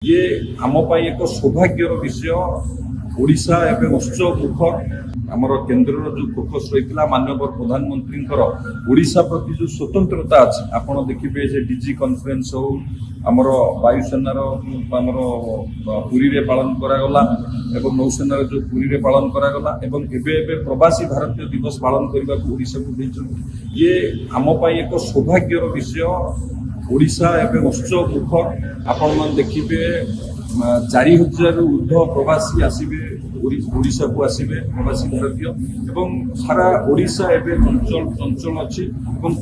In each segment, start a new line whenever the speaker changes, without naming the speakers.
ये आम एक सौभाग्यर विषय ओडिशा एवं उच्च मुखर आमर केन्द्र जो फोकस रही माननीय प्रधानमंत्री ओडिशा प्रति जो स्वतंत्रता अच्छी आपड़ देखिए जे डीजी कॉन्फ्रेंस हो आमर वायुसेनार आमर पुरी रे पालन करागला एवं नौसेनार जो पुरी रे पालन करागला एवं एबे प्रवासी भारतीय दिवस पालन करने को ओडिशा को देइछन। ये आम एक सौभाग्यर विषय ओडिशा एवं उच्च मुखर आपण मन देखिए 4000 ऊर्ध प्रवासी आसवे ओडिशा को आसवे प्रवासी भारतीय एवं सारा ओडिशा एवं चंचल अच्छी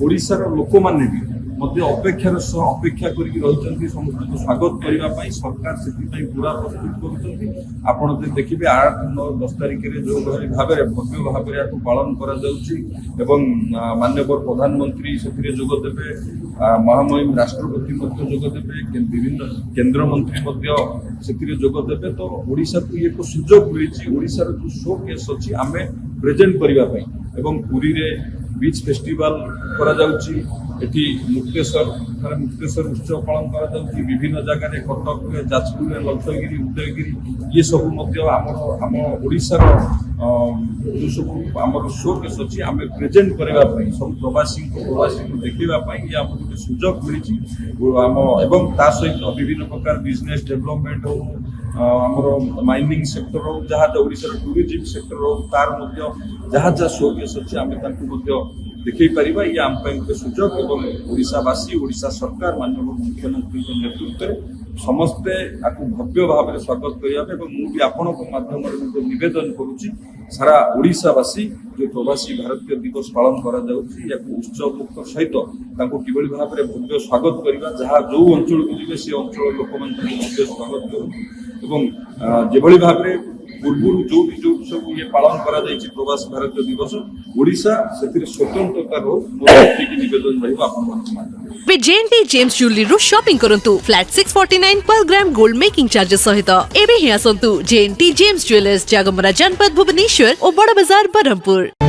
ओडिशार लोक माने भी मध्य अपेक्षार सह अपेक्षा करके रही समस्त स्वागत करने सरकार से पूरा प्रस्तुत कर देखिए 8, 9, 10 तारिख में जो भाव भव्य भाव में पालन कर माननीय प्रधानमंत्री से जोगदेवे महामहिम राष्ट्रपति जोगदेवे विभिन्न केन्द्र मंत्री से जोगदेवे तो ओडिशा को एक सुजोग मिली ओडिशार जो शो केस अच्छी आम प्रेजेंट करने पुरी रे बीच फेस्टिवल एटी मुक्तेश्वर उत्सव पालन कर विभिन्न जगह कटक जाजपुर ललितगिरी उदयगिरी ये सब आम ओडिशार जो सब आम शो केस अच्छी आम प्रेजेंट करने सब प्रवासी को देखापी ये आम गोटे सुजोग मिली सहित विभिन्न प्रकार बिजनेस डेवलपमेंट हो आमर माइनिंग सेक्टर हो जहाँ ओडिशार टूरिज्म सेक्टर हो तार जहाँ जहाँ शो केस अच्छी आम देखई पारिबा ये आम गोटे सुजोग एवं ओडिशावासी ओडिशा सरकार माननीय मुख्यमंत्री नेतृत्व में समस्ते आपको भव्य भाव में स्वागत करने मुझे आपण माध्यम निवेदन करुच्ची सारा ओडिशावासी जो प्रवासी भारतीय दिवस पालन कर उत्सव मुक्त सहित किभली भाव में भव्य स्वागत करवा जहाँ जो अंचल को जी से अंचल लोक भव्य स्वागत करूँ जो भाव में पूर्व जो सब ये पालन करा प्रवासी भारतीय दिवस ओडिशा से स्वतंत्रता निवेदन रही
JNT जेम्स ज्वेलरी रू शॉपिंग करंतु फ्लैट 649 पर ग्राम गोल्ड मेकिंग चार्जेस सहित एबे ही आसंतु JNT जेम्स ज्वेलर्स जागमरा जनपद भुवनेश्वर और बड़ा बाजार बरहमपुर।